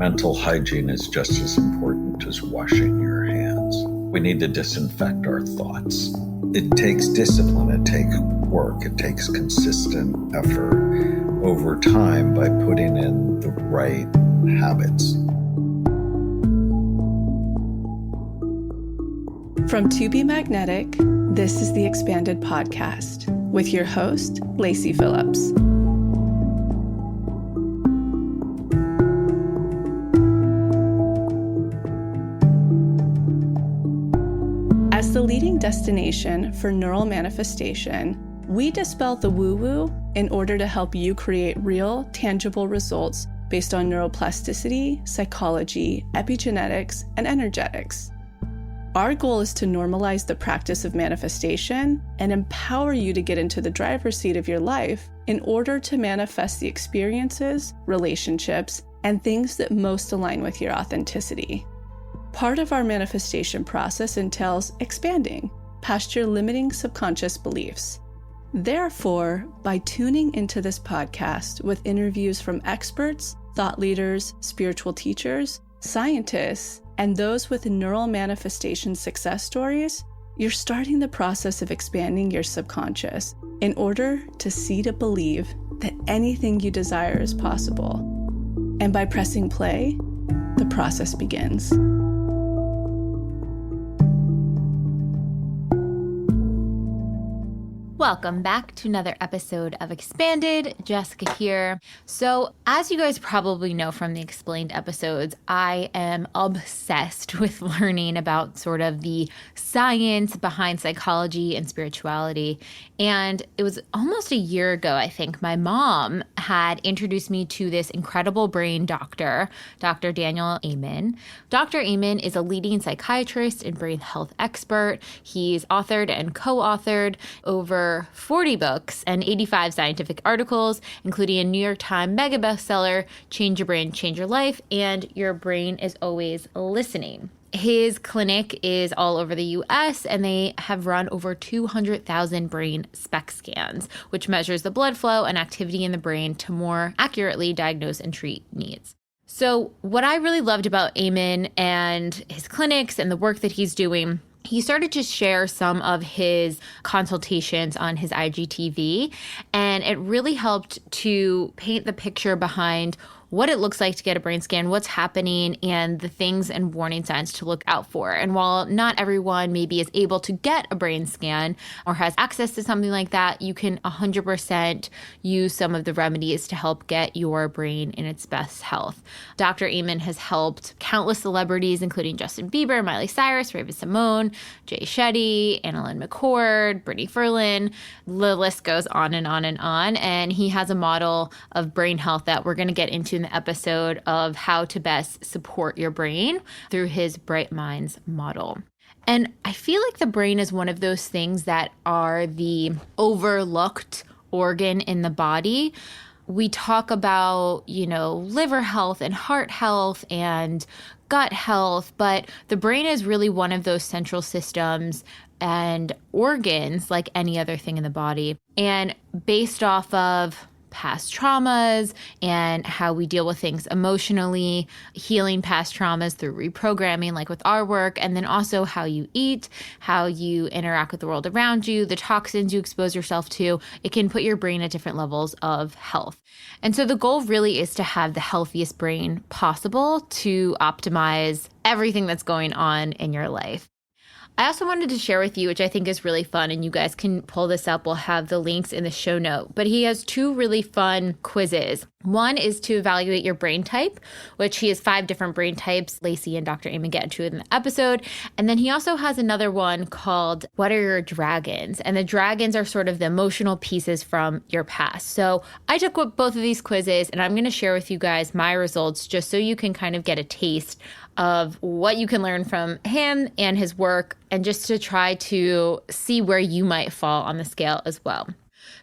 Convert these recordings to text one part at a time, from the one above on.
Mental hygiene is just as important as washing your hands. We need to disinfect our thoughts. It takes discipline, it takes work, it takes consistent effort over time by putting in the right habits. From To Be Magnetic, this is the Expanded Podcast with your host, Lacy Phillips. As the leading destination for neural manifestation, we dispel the woo-woo in order to help you create real, tangible results based on neuroplasticity, psychology, epigenetics, and energetics. Our goal is to normalize the practice of manifestation and empower you to get into the driver's seat of your life in order to manifest the experiences, relationships, and things that most align with your authenticity. Part of our manifestation process entails expanding past your limiting subconscious beliefs. Therefore, by tuning into this podcast with interviews from experts, thought leaders, spiritual teachers, scientists, and those with neural manifestation success stories, you're starting the process of expanding your subconscious in order to see to believe that anything you desire is possible. And by pressing play, the process begins. Welcome back to another episode of Expanded. Jessica here. So, as you guys probably know from the explained episodes, I am obsessed with learning about sort of the science behind psychology and spirituality. And it was almost a year ago, I think, my mom had introduced me to this incredible brain doctor, Dr. Daniel Amen. Dr. Amen is a leading psychiatrist and brain health expert. He's authored and co-authored over 40 books and 85 scientific articles, including a New York Times mega bestseller, Change Your Brain, Change Your Life, and Your Brain is Always Listening. His clinic is all over the U.S., and they have run over 200,000 brain SPECT scans, which measures the blood flow and activity in the brain to more accurately diagnose and treat needs. So what I really loved about Amen and his clinics and the work that he's doing, he started to share some of his consultations on his IGTV, and it really helped to paint the picture behind what it looks like to get a brain scan, what's happening, and the things and warning signs to look out for. And while not everyone maybe is able to get a brain scan or has access to something like that, you can 100% use some of the remedies to help get your brain in its best health. Dr. Amen has helped countless celebrities, including Justin Bieber, Miley Cyrus, Raven-Symoné, Jay Shetty, Annalyn McCord, Brittany Ferlin. The list goes on and on and on. And he has a model of brain health that we're going to get into in the episode of how to best support your brain through his Bright Minds model. And I feel like the brain is one of those things that are the overlooked organ in the body. We talk about, liver health and heart health and gut health, but the brain is really one of those central systems and organs like any other thing in the body. And based off of past traumas and how we deal with things emotionally, healing past traumas through reprogramming, like with our work, and then also how you eat, how you interact with the world around you, the toxins you expose yourself to, it can put your brain at different levels of health. And so the goal really is to have the healthiest brain possible to optimize everything that's going on in your life. I also wanted to share with you, which I think is really fun, and you guys can pull this up. We'll have the links in the show note. But he has two really fun quizzes. One is to evaluate your brain type, which he has 5 different brain types. Lacy and Dr. Amen get into it in the episode. And then he also has another one called What Are Your Dragons? And the dragons are sort of the emotional pieces from your past. So I took both of these quizzes, and I'm going to share with you guys my results just so you can kind of get a taste of what you can learn from him and his work, and just to try to see where you might fall on the scale as well.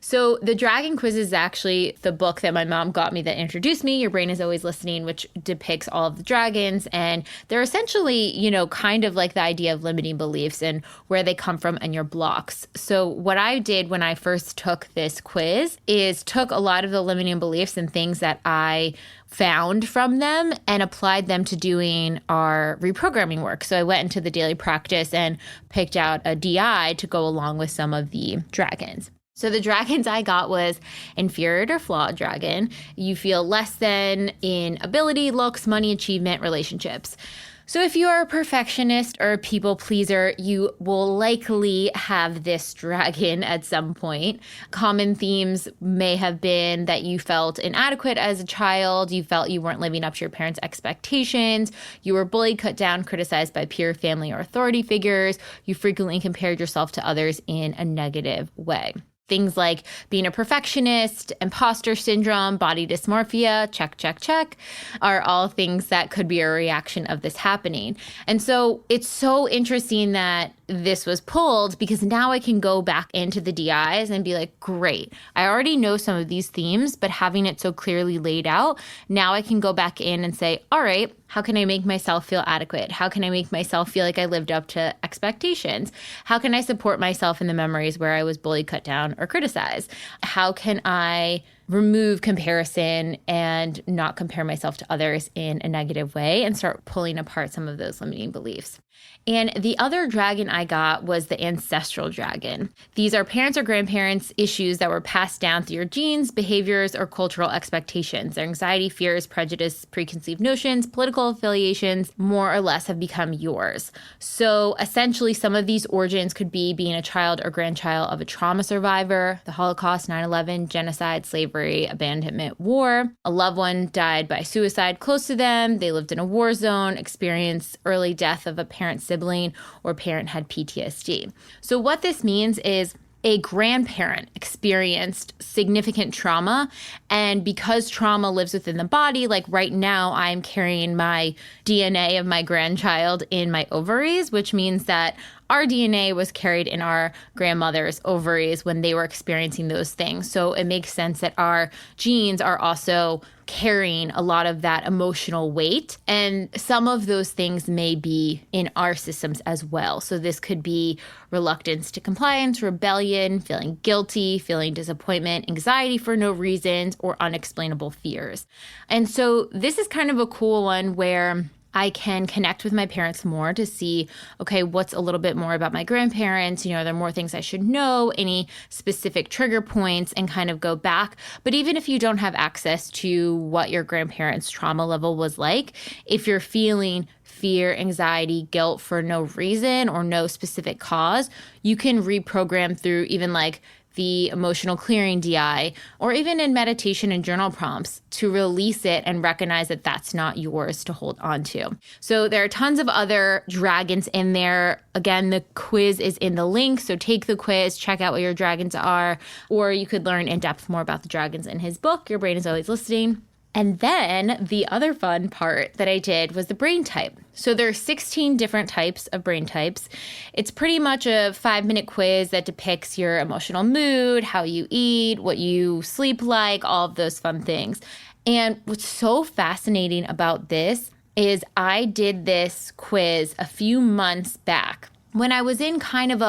So the Dragon Quiz is actually the book that my mom got me that introduced me. Your Brain is Always Listening, which depicts all of the dragons. And they're essentially, kind of like the idea of limiting beliefs and where they come from and your blocks. So what I did when I first took this quiz is took a lot of the limiting beliefs and things that I found from them and applied them to doing our reprogramming work. So I went into the daily practice and picked out a DI to go along with some of the dragons. So the dragons I got was inferior or flawed dragon. You feel less than in ability, looks, money, achievement, relationships. So if you are a perfectionist or a people pleaser, you will likely have this dragon at some point. Common themes may have been that you felt inadequate as a child, you felt you weren't living up to your parents' expectations, you were bullied, cut down, criticized by peer, family, or authority figures, you frequently compared yourself to others in a negative way. Things like being a perfectionist, imposter syndrome, body dysmorphia, check, are all things that could be a reaction of this happening. And so it's so interesting that this was pulled because now I can go back into the DIs and be like, great, I already know some of these themes, but having it so clearly laid out, now I can go back in and say, all right, how can I make myself feel adequate? How can I make myself feel like I lived up to expectations? How can I support myself in the memories where I was bullied, cut down, or criticized? How can I remove comparison and not compare myself to others in a negative way and start pulling apart some of those limiting beliefs? And the other dragon I got was the ancestral dragon. These are parents or grandparents' issues that were passed down through your genes, behaviors, or cultural expectations. Their anxiety, fears, prejudice, preconceived notions, political affiliations, more or less have become yours. So essentially, some of these origins could be being a child or grandchild of a trauma survivor, the Holocaust, 9/11, genocide, slavery, abandonment, war. A loved one died by suicide close to them. They lived in a war zone, experienced early death of a parent, sibling, or parent had PTSD. So what this means is a grandparent experienced significant trauma, and because trauma lives within the body, like right now I'm carrying my DNA of my grandchild in my ovaries, which means that our DNA was carried in our grandmother's ovaries when they were experiencing those things. So it makes sense that our genes are also carrying a lot of that emotional weight. And some of those things may be in our systems as well. So this could be reluctance to compliance, rebellion, feeling guilty, feeling disappointment, anxiety for no reasons, or unexplainable fears. And so this is kind of a cool one where I can connect with my parents more to see, okay, what's a little bit more about my grandparents? Are there more things I should know, any specific trigger points, and kind of go back. But even if you don't have access to what your grandparents' trauma level was like, if you're feeling fear, anxiety, guilt for no reason or no specific cause, you can reprogram through even like the emotional clearing DI, or even in meditation and journal prompts to release it and recognize that that's not yours to hold on to. So there are tons of other dragons in there. Again, the quiz is in the link. So take the quiz, check out what your dragons are, or you could learn in depth more about the dragons in his book, Your Brain is Always Listening. And then the other fun part that I did was the brain type. So there are 16 different types of brain types. It's pretty much a 5-minute quiz that depicts your emotional mood, how you eat, what you sleep like, all of those fun things. And what's so fascinating about this is I did this quiz a few months back when I was in kind of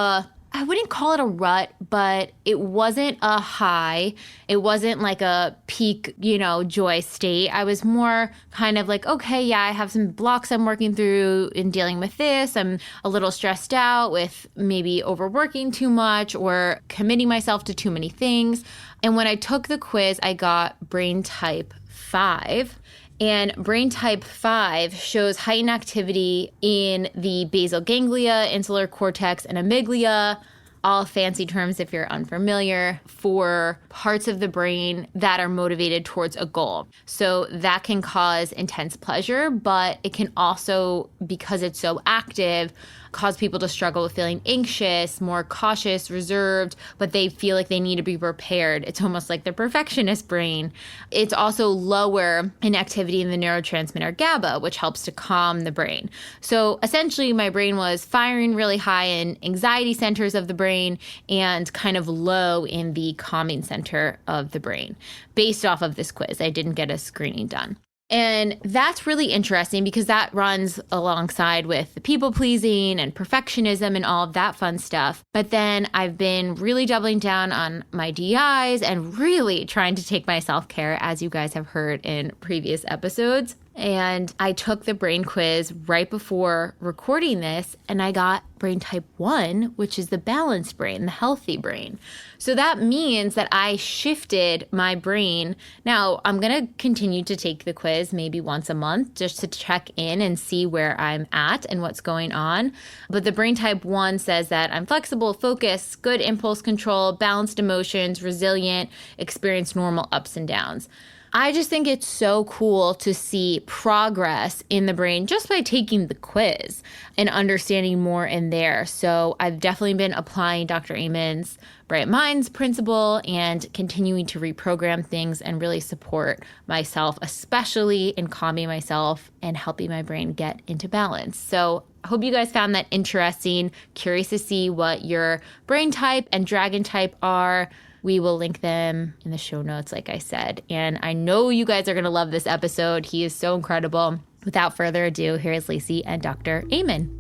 I wouldn't call it a rut, but it wasn't a high. It wasn't like a peak, joy state. I was more kind of like, okay, yeah, I have some blocks I'm working through in dealing with this. I'm a little stressed out with maybe overworking too much or committing myself to too many things. And when I took the quiz, I got brain type 5. And brain type 5 shows heightened activity in the basal ganglia, insular cortex, and amygdala, all fancy terms if you're unfamiliar, for parts of the brain that are motivated towards a goal. So that can cause intense pleasure, but it can also, because it's so active, cause people to struggle with feeling anxious, more cautious, reserved, but they feel like they need to be prepared. It's almost like the perfectionist brain. It's also lower in activity in the neurotransmitter GABA, which helps to calm the brain. So essentially, my brain was firing really high in anxiety centers of the brain, brain and kind of low in the calming center of the brain based off of this quiz. I didn't get a screening done. And that's really interesting because that runs alongside with the people pleasing and perfectionism and all of that fun stuff. But then I've been really doubling down on my DIs and really trying to take my self-care, as you guys have heard in previous episodes. And I took the brain quiz right before recording this, and I got brain type 1, which is the balanced brain, the healthy brain. So that means that I shifted my brain. Now, I'm going to continue to take the quiz maybe once a month just to check in and see where I'm at and what's going on. But the brain type 1 says that I'm flexible, focused, good impulse control, balanced emotions, resilient, experience normal ups and downs. I just think it's so cool to see progress in the brain just by taking the quiz and understanding more in there. So I've definitely been applying Dr. Amen's Bright Minds principle and continuing to reprogram things and really support myself, especially in calming myself and helping my brain get into balance. So I hope you guys found that interesting. Curious to see what your brain type and dragon type are. We will link them in the show notes, like I said. And I know you guys are going to love this episode. He is so incredible. Without further ado, here is Lacy and Dr. Amen.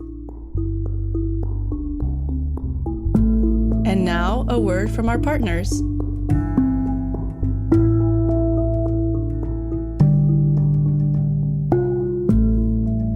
And now, a word from our partners.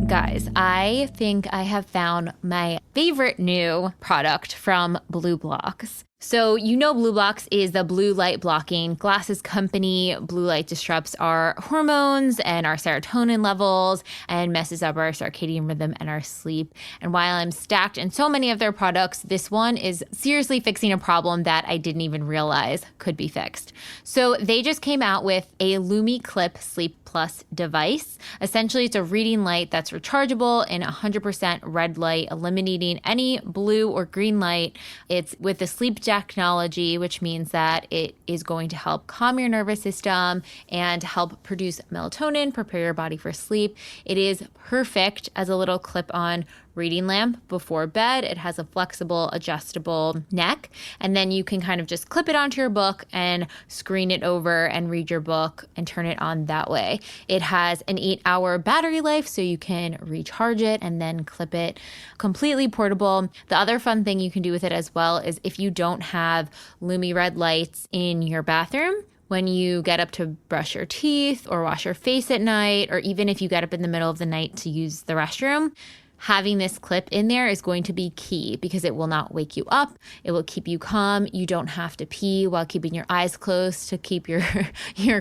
Guys, I think I have found my favorite new product from Blue Blocks. So you know Blue Blocks is the blue light blocking glasses company. Blue light disrupts our hormones and our serotonin levels and messes up our circadian rhythm and our sleep. And while I'm stacked in so many of their products, this one is seriously fixing a problem that I didn't even realize could be fixed. So they just came out with a Lumi Clip Sleep Plus device. Essentially, it's a reading light that's rechargeable in 100% red light, eliminating any blue or green light. It's with the sleep technology, which means that it is going to help calm your nervous system and help produce melatonin, prepare your body for sleep. It is perfect as a little clip-on reading lamp before bed. It has a flexible, adjustable neck, and then you can kind of just clip it onto your book and screen it over and read your book and turn it on that way. It has an 8-hour battery life, so you can recharge it and then clip it. Completely portable. The other fun thing you can do with it as well is if you don't have Lumi red lights in your bathroom, when you get up to brush your teeth or wash your face at night, or even if you get up in the middle of the night to use the restroom, having this clip in there is going to be key because it will not wake you up. It will keep you calm. You don't have to pee while keeping your eyes closed to keep your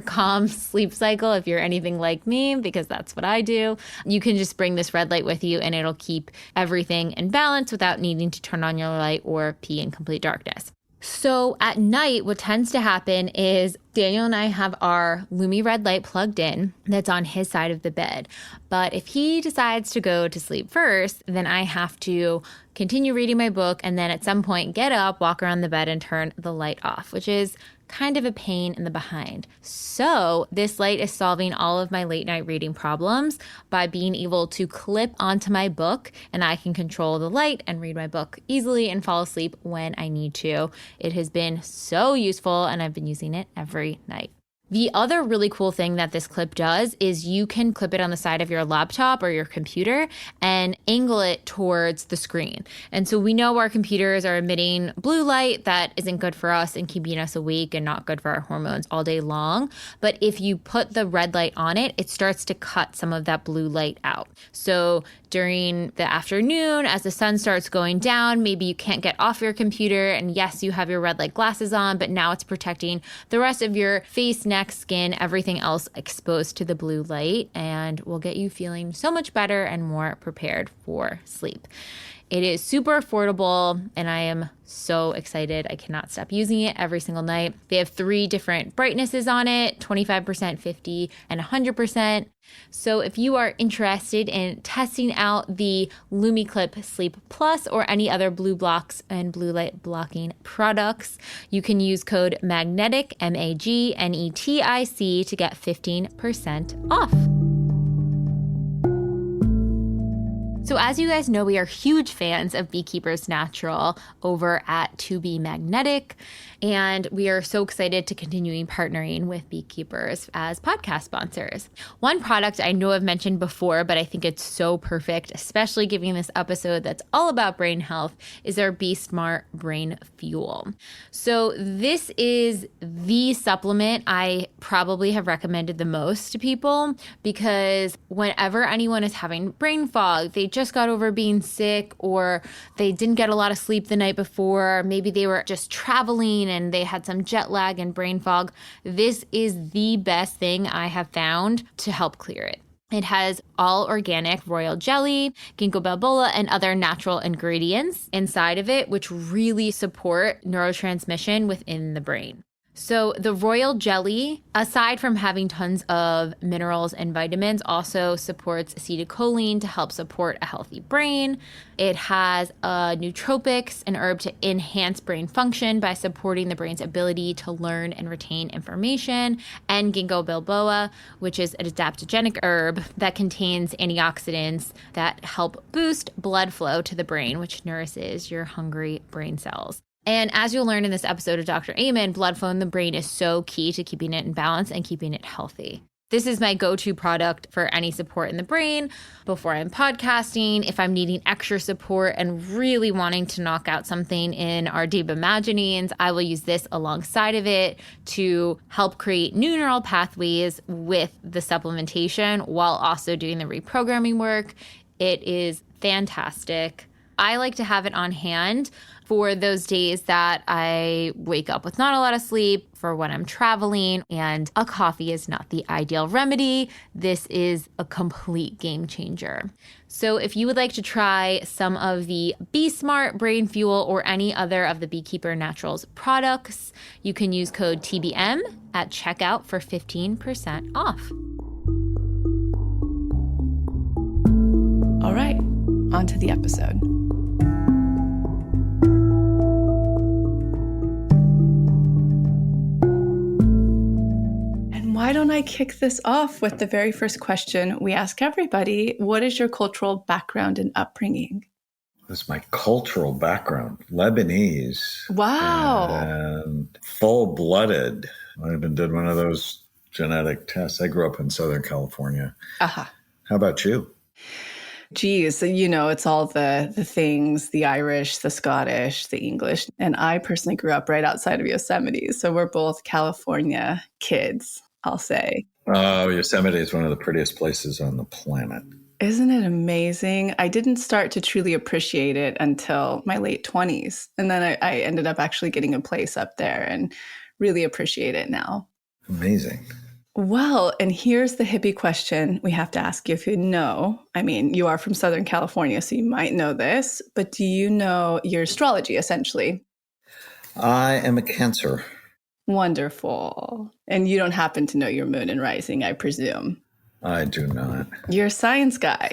calm sleep cycle if you're anything like me, because that's what I do. You can just bring this red light with you and it'll keep everything in balance without needing to turn on your light or pee in complete darkness. So at night, what tends to happen is Daniel and I have our Lumi red light plugged in that's on his side of the bed. But if he decides to go to sleep first, then I have to continue reading my book and then at some point get up, walk around the bed and turn the light off, which is kind of a pain in the behind. So this light is solving all of my late night reading problems by being able to clip onto my book, and I can control the light and read my book easily and fall asleep when I need to. It has been so useful and I've been using it every night. The other really cool thing that this clip does is you can clip it on the side of your laptop or your computer and angle it towards the screen. And so we know our computers are emitting blue light that isn't good for us and keeping us awake and not good for our hormones all day long. But if you put the red light on it, it starts to cut some of that blue light out. So during the afternoon, as the sun starts going down, maybe you can't get off your computer. And yes, you have your red light glasses on, but now it's protecting the rest of your face, neck, skin, everything else exposed to the blue light, and will get you feeling so much better and more prepared for sleep. It is super affordable, and I am so excited. I cannot stop using it every single night. They have 3 different brightnesses on it, 25%, 50%, and 100%. So if you are interested in testing out the Lumi Clip Sleep Plus or any other Blue Blocks and blue light blocking products, you can use code MAGNETIC, MAGNETIC, to get 15% off. So as you guys know, we are huge fans of Beekeepers Natural over at To Be Magnetic, and we are so excited to continue partnering with Beekeepers as podcast sponsors. One product I know I've mentioned before, but I think it's so perfect, especially giving this episode that's all about brain health, is our Be Smart Brain Fuel. So this is the supplement I probably have recommended the most to people, because whenever anyone is having brain fog, they just got over being sick, or they didn't get a lot of sleep the night before, maybe they were just traveling and they had some jet lag and brain fog, this is the best thing I have found to help clear it. It has all organic royal jelly, ginkgo biloba, and other natural ingredients inside of it, which really support neurotransmission within the brain. So the royal jelly, aside from having tons of minerals and vitamins, also supports acetylcholine to help support a healthy brain. It has nootropics, an herb to enhance brain function by supporting the brain's ability to learn and retain information, and ginkgo biloba, which is an adaptogenic herb that contains antioxidants that help boost blood flow to the brain, which nourishes your hungry brain cells. And as you'll learn in this episode of Dr. Amen, blood flow in the brain is so key to keeping it in balance and keeping it healthy. This is my go-to product for any support in the brain before I'm podcasting, if I'm needing extra support and really wanting to knock out something in our deep imaginings. I will use this alongside of it to help create new neural pathways with the supplementation while also doing the reprogramming work. It is fantastic. I like to have it on hand for those days that I wake up with not a lot of sleep, for when I'm traveling, and a coffee is not the ideal remedy. This is a complete game changer. So if you would like to try some of the Be Smart Brain Fuel or any other of the Beekeeper Naturals products, you can use code TBM at checkout for 15% off. All right, on to the episode. Why don't I kick this off with the very first question we ask everybody? What is your cultural background and upbringing? That's my cultural background. Lebanese. Wow. And full-blooded. I even did one of those genetic tests. I grew up in Southern California. Uh-huh. How about you? Geez, you know, it's all the things, the Irish, the Scottish, the English. And I personally grew up right outside of Yosemite. So we're both California kids, I'll say. Oh, Yosemite is one of the prettiest places on the planet. Isn't it amazing? I didn't start to truly appreciate it until my late 20s. And then I ended up actually getting a place up there and really appreciate it now. Amazing. Well, and here's the hippie question we have to ask you if you know. I mean, you are from Southern California, so you might know this, but do you know your astrology, essentially? I am a Cancer. Wonderful. And you don't happen to know your moon and rising, I presume? I do not. You're a science guy.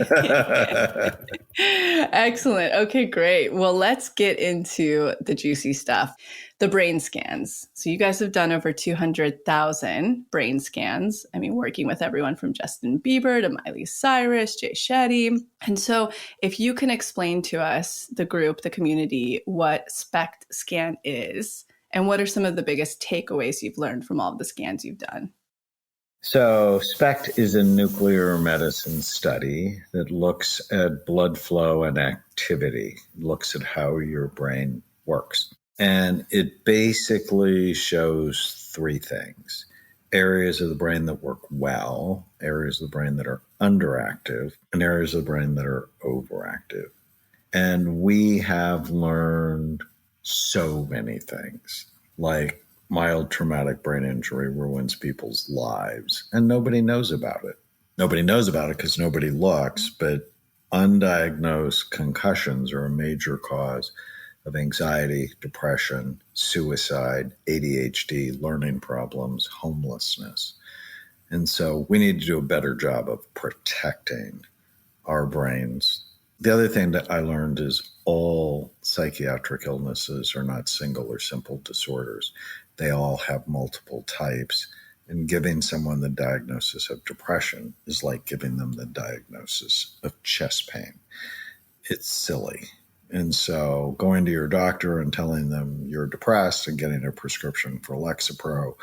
Excellent. Okay, great. Well, let's get into the juicy stuff. The brain scans. So you guys have done over 200,000 brain scans. I mean, working with everyone from Justin Bieber to Miley Cyrus, Jay Shetty. And so if you can explain to us, the group, the community, what SPECT scan is, and what are some of the biggest takeaways you've learned from all of the scans you've done? So SPECT is a nuclear medicine study that looks at blood flow and activity, looks at how your brain works. And it basically shows three things: areas of the brain that work well, areas of the brain that are underactive, and areas of the brain that are overactive. And we have learned so many things, like mild traumatic brain injury ruins people's lives, and nobody knows about it. Nobody knows about it because nobody looks, but undiagnosed concussions are a major cause of anxiety, depression, suicide, ADHD, learning problems, homelessness. And so we need to do a better job of protecting our brains. The other thing that I learned is all psychiatric illnesses are not single or simple disorders. They all have multiple types, And giving someone the diagnosis of depression is like giving them the diagnosis of chest pain. It's silly. And so going to your doctor and telling them you're depressed and getting a prescription for Lexapro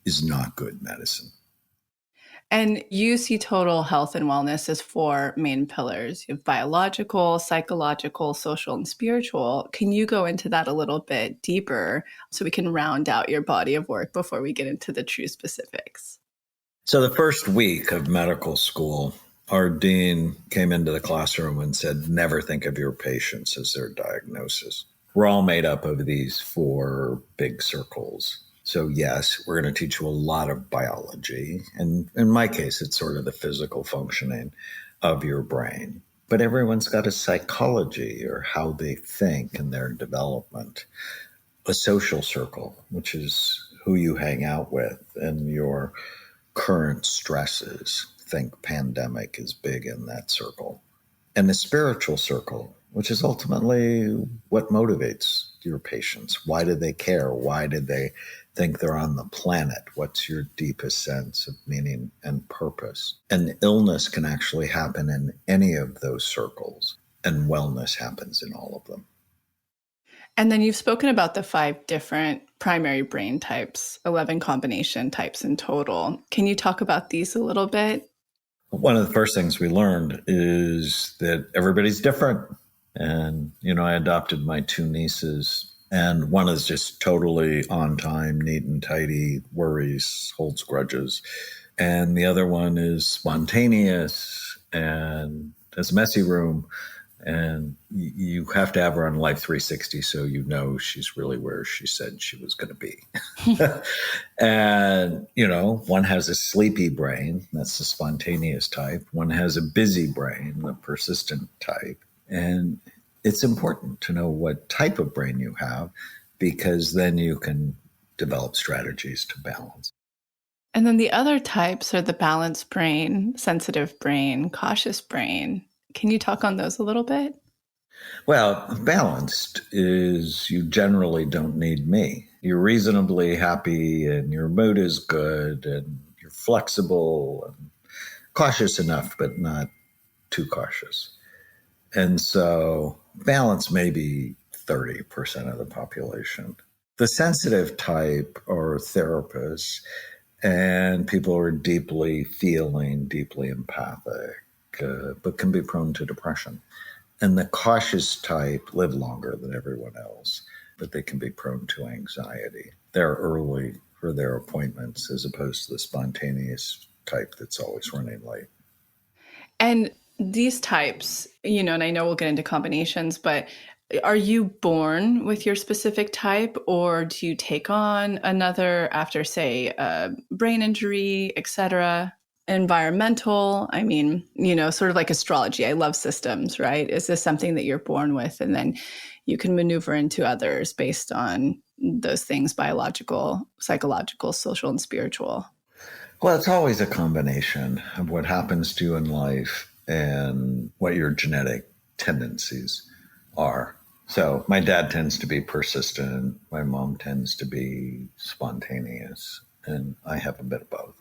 is not good medicine. And you see total health and wellness as four main pillars. You have biological, psychological, social, and spiritual. Can you go into that a little bit deeper so we can round out your body of work before we get into the true specifics? So the first week of medical school, our dean came into the classroom and said, never think of your patients as their diagnosis. We're all made up of these four big circles. So yes, we're going to teach you a lot of biology. And in my case, it's sort of the physical functioning of your brain. But everyone's got a psychology or how they think and their development. A social circle, which is who you hang out with and your current stresses. Think pandemic is big in that circle. And the spiritual circle, which is ultimately what motivates your patients. Why do they care? Why did they think they're on the planet? What's your deepest sense of meaning and purpose? And illness can actually happen in any of those circles, and wellness happens in all of them. And then you've spoken about the 5 different primary brain types, 11 combination types in total. Can you talk about these a little bit? One of the first things we learned is that everybody's different. And, I adopted my 2 nieces, and one is just totally on time, neat and tidy, worries, holds grudges. And the other one is spontaneous and has a messy room. And you have to have her on Life 360 so she's really where she said she was going to be. And, one has a sleepy brain. That's the spontaneous type. One has a busy brain, the persistent type. And it's important to know what type of brain you have, because then you can develop strategies to balance. And then the other types are the balanced brain, sensitive brain, cautious brain. Can you talk on those a little bit? Well, balanced is you generally don't need me. You're reasonably happy and your mood is good and you're flexible and cautious enough, but not too cautious. And so balance may be 30% of the population. The sensitive type are therapists and people who are deeply feeling, deeply empathic, but can be prone to depression. And the cautious type live longer than everyone else, but they can be prone to anxiety. They're early for their appointments as opposed to the spontaneous type that's always running late. And these types, and I know we'll get into combinations, but are you born with your specific type, or do you take on another after, say, a brain injury, etc.? Environmental, sort of like astrology. I love systems, right? Is this something that you're born with and then you can maneuver into others based on those things, biological, psychological, social, and spiritual? Well, it's always a combination of what happens to you in life and what your genetic tendencies are. So my dad tends to be persistent. My mom tends to be spontaneous, and I have a bit of both.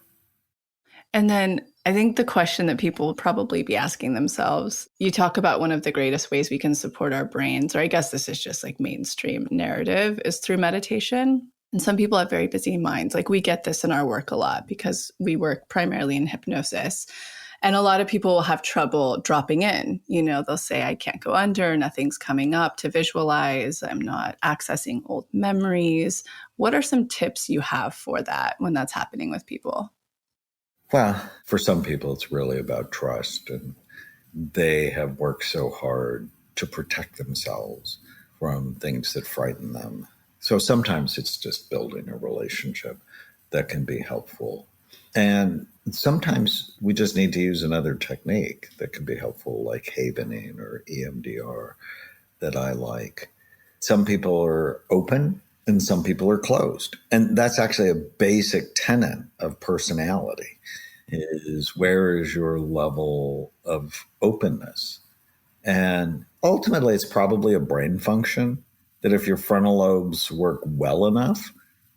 And then I think the question that people will probably be asking themselves, you talk about one of the greatest ways we can support our brains, or I guess this is just like mainstream narrative, is through meditation. And some people have very busy minds. Like we get this in our work a lot because we work primarily in hypnosis. And a lot of people will have trouble dropping in. They'll say, I can't go under, nothing's coming up to visualize, I'm not accessing old memories. What are some tips you have for that when that's happening with people? Well, for some people, it's really about trust, and they have worked so hard to protect themselves from things that frighten them. So sometimes it's just building a relationship that can be helpful. And sometimes we just need to use another technique that can be helpful, like havening or EMDR that I like. Some people are open and some people are closed. And that's actually a basic tenet of personality, is where is your level of openness? And ultimately, it's probably a brain function that if your frontal lobes work well enough,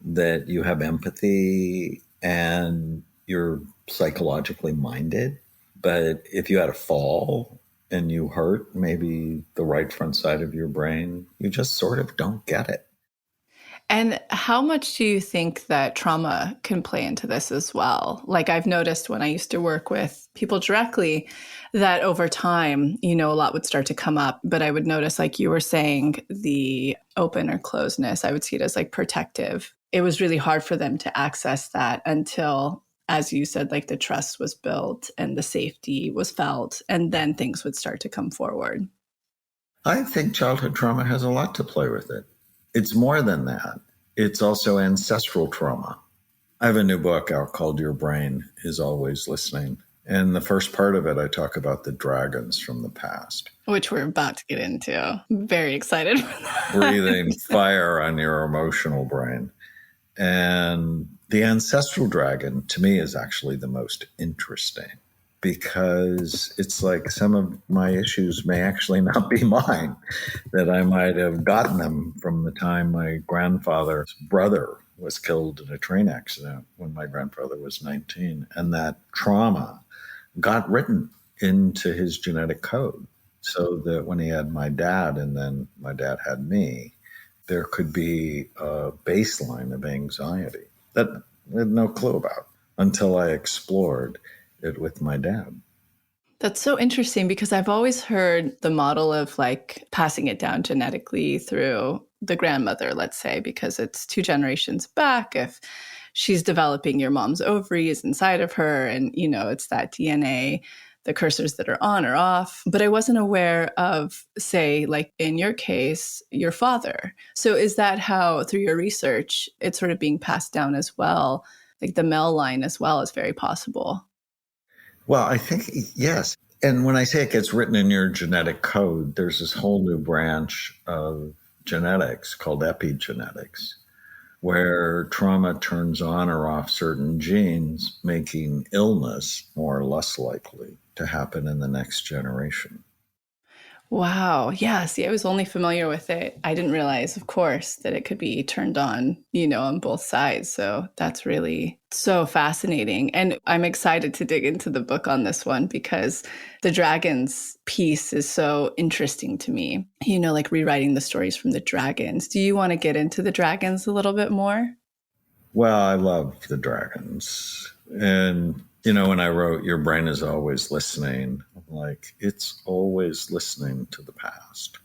that you have empathy and you're psychologically minded. But if you had a fall and you hurt maybe the right front side of your brain, you just sort of don't get it. And how much do you think that trauma can play into this as well? Like I've noticed when I used to work with people directly that over time, a lot would start to come up, but I would notice, like you were saying, the open or closedness, I would see it as like protective. It was really hard for them to access that until, as you said, like the trust was built and the safety was felt, and then things would start to come forward. I think childhood trauma has a lot to play with it. It's more than that. It's also ancestral trauma. I have a new book out called Your Brain is Always Listening. And the first part of it, I talk about the dragons from the past. Which we're about to get into. I'm very excited for that. Breathing fire on your emotional brain. And the ancestral dragon, to me, is actually the most interesting, because it's like some of my issues may actually not be mine, that I might have gotten them from the time my grandfather's brother was killed in a train accident when my grandfather was 19. And that trauma got written into his genetic code, so that when he had my dad and then my dad had me, there could be a baseline of anxiety that I had no clue about until I explored it with my dad. That's so interesting, because I've always heard the model of like passing it down genetically through the grandmother, let's say, because it's 2 generations back. If she's developing your mom's ovaries inside of her, and, it's that DNA, the cursors that are on or off. But I wasn't aware of, say, like in your case, your father. So is that how, through your research, it's sort of being passed down as well? Like the male line as well is very possible. Well, I think, yes. And when I say it gets written in your genetic code, there's this whole new branch of genetics called epigenetics, where trauma turns on or off certain genes, making illness more or less likely to happen in the next generation. Wow. Yeah. See, I was only familiar with it. I didn't realize, of course, that it could be turned on, on both sides. So that's really so fascinating. And I'm excited to dig into the book on this one, because the dragons piece is so interesting to me, like rewriting the stories from the dragons. Do you want to get into the dragons a little bit more? Well, I love the dragons. And, when I wrote Your Brain is Always Listening, I'm like, it's always listening to the past.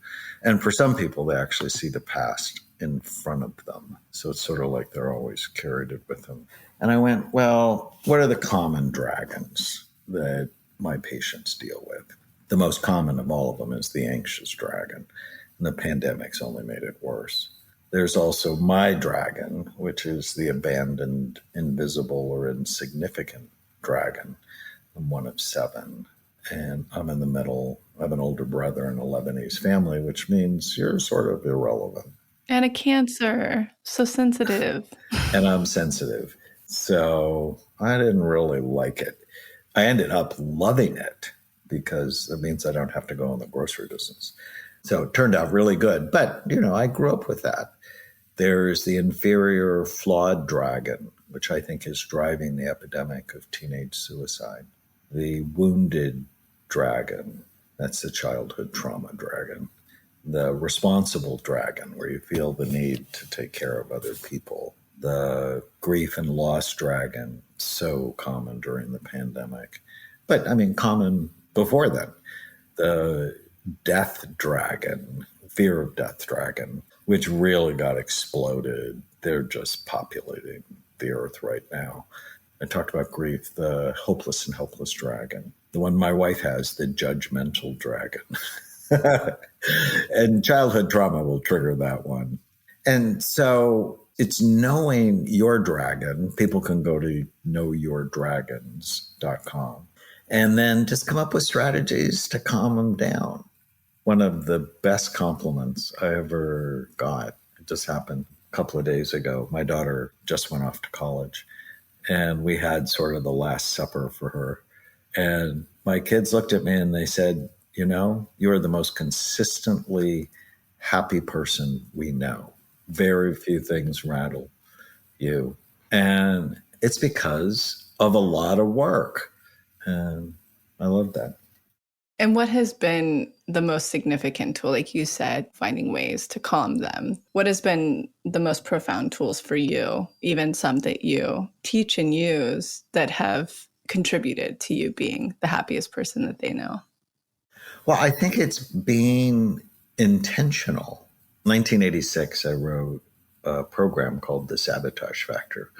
And for some people, they actually see the past in front of them. So it's sort of like they're always carried it with them. And I went, well, what are the common dragons that my patients deal with? The most common of all of them is the anxious dragon. And the pandemic's only made it worse. There's also my dragon, which is the abandoned, invisible, or insignificant dragon. I'm one of 7, and I'm in the middle. I have an older brother in a Lebanese family, which means you're sort of irrelevant. And a Cancer, so sensitive. And I'm sensitive. So I didn't really like it. I ended up loving it, because it means I don't have to go in the grocery business. So it turned out really good. But, I grew up with that. There's the inferior, flawed dragon, which I think is driving the epidemic of teenage suicide. The wounded dragon, that's the childhood trauma dragon. The responsible dragon, where you feel the need to take care of other people. The grief and loss dragon, so common during the pandemic. But, common before then. The death dragon, fear of death dragon, which really got exploded. They're just populating the earth right now. I talked about grief, the hopeless and helpless dragon. The one my wife has, the judgmental dragon. And childhood trauma will trigger that one. And so it's knowing your dragon. People can go to knowyourdragons.com and then just come up with strategies to calm them down. One of the best compliments I ever got, it just happened a couple of days ago. My daughter just went off to college, and we had sort of the last supper for her. And my kids looked at me and they said, you're the most consistently happy person we know. Very few things rattle you. And It's because of a lot of work. And I love that. And what has been the most significant tool, like you said, finding ways to calm them? What has been the most profound tools for you, even some that you teach and use that have contributed to you being the happiest person that they know? Well, I think it's being intentional. 1986, I wrote a program called The Sabotage Factor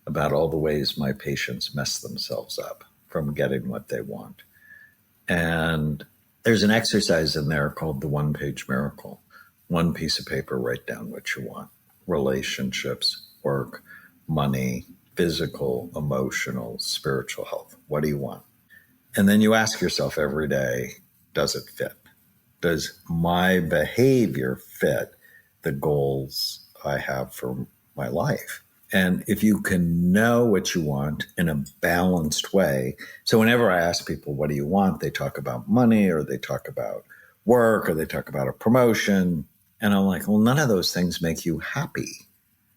about all the ways my patients mess themselves up from getting what they want. And there's an exercise in there called the one-page miracle. One piece of paper, write down what you want. Relationships, work, money, physical, emotional, spiritual health. What do you want? And then you ask yourself every day, does it fit? Does my behavior fit the goals I have for my life? And if you can know what you want in a balanced way. So whenever I ask people, what do you want? They talk about money, or they talk about work, or they talk about a promotion. And I'm like, well, none of those things make you happy.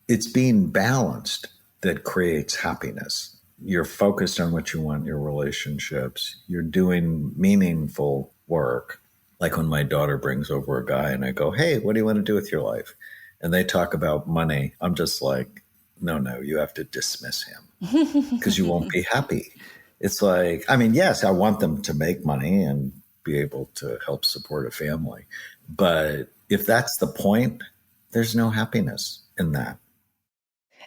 It's being balanced that creates happiness. You're focused on what you want in your relationships. You're doing meaningful work. Like when my daughter brings over a guy and I go, hey, what do you want to do with your life? And they talk about money. I'm just like, no, you have to dismiss him because you won't be happy. It's like, I mean, yes, I want them to make money and be able to help support a family. But if that's the point, there's no happiness in that.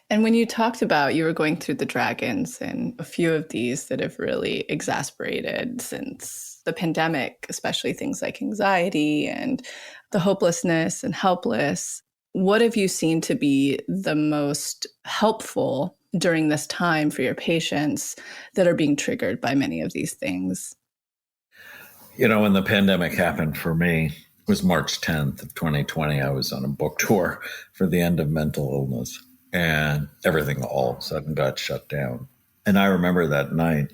And when you talked about you were going through the dragons and a few of these that have really exasperated since the pandemic, especially things like anxiety and the hopelessness and helpless, what have you seen to be the most helpful during this time for your patients that are being triggered by many of these things? You know, when the pandemic happened for me, it was March 10th of 2020. I was on a book tour for the end of mental illness, and everything all of a sudden got shut down. And I remember that night,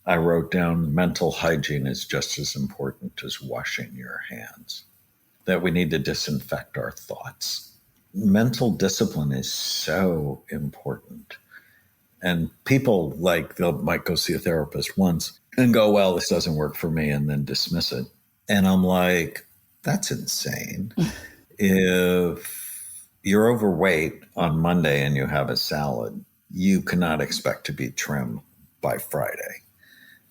I wrote down mental hygiene is just as important as washing your hands, that we need to disinfect our thoughts. Mental discipline is so important. And people might go see a therapist once and go, well, this doesn't work for me, and then dismiss it. And I'm like, that's insane. If you're overweight on Monday and you have a salad, you cannot expect to be trim by Friday.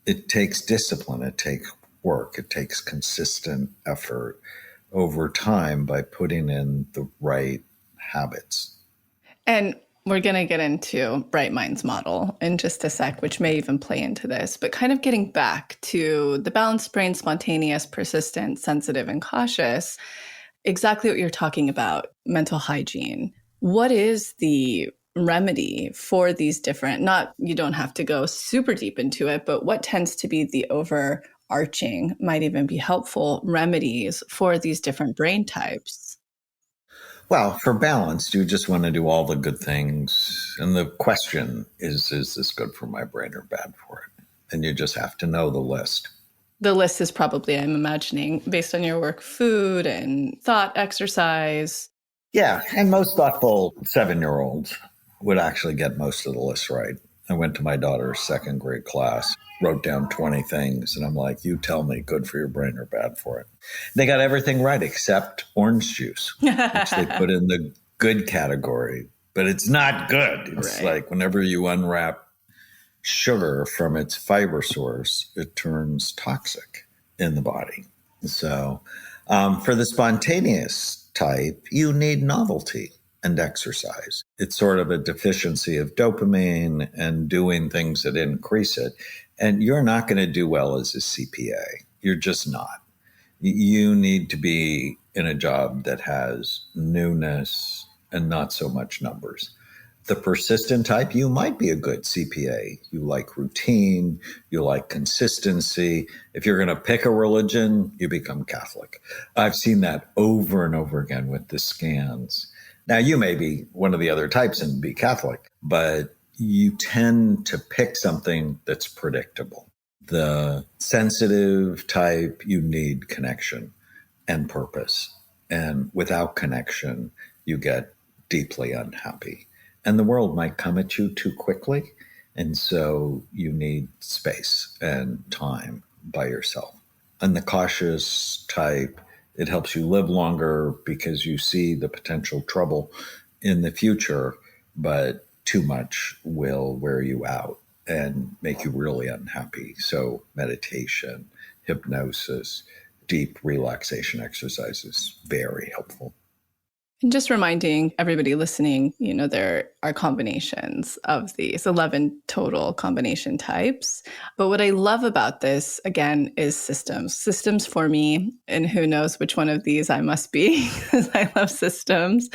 It takes discipline. It takes work. It takes consistent effort over time by putting in the right habits. And we're going to get into Bright Minds model in just a sec, which may even play into this, but kind of getting back to the balanced brain, spontaneous, persistent, sensitive, and cautious, exactly what you're talking about, mental hygiene. What is the remedy for these different, you don't have to go super deep into it, but what tends to be the overarching, might even be helpful remedies for these different brain types? Well, for balance, you just want to do all the good things. And the question is this good for my brain or bad for it? And you just have to know the list. The list is probably, I'm imagining, based on your work, food and thought, exercise. Yeah. And most thoughtful 7-year-olds would actually get most of the list right. I went to my daughter's second grade class, wrote down 20 things. And I'm like, you tell me, good for your brain or bad for it. They got everything right except orange juice, which they put in the good category, but it's not good. It's Right. like whenever you unwrap sugar from its fiber source, it turns toxic in the body. So for the spontaneous type, you need novelty and exercise. It's sort of a deficiency of dopamine and doing things that increase it. And you're not going to do well as a CPA. You're just not. You need to be in a job that has newness and not so much numbers. The persistent type, you might be a good CPA. You like routine, you like consistency. If you're going to pick a religion, you become Catholic. I've seen that over and over again with the scans. Now, you may be one of the other types and be Catholic, but you tend to pick something that's predictable. The sensitive type, you need connection and purpose. And without connection, you get deeply unhappy. And the world might come at you too quickly. And so you need space and time by yourself. And the cautious type, it helps you live longer because you see the potential trouble in the future, but too much will wear you out and make you really unhappy. So meditation, hypnosis, deep relaxation exercises, very helpful. And just reminding everybody listening, there are combinations of these 11 total combination types. But what I love about this, again, is systems. Systems for me, and who knows which one of these I must be, because I love systems.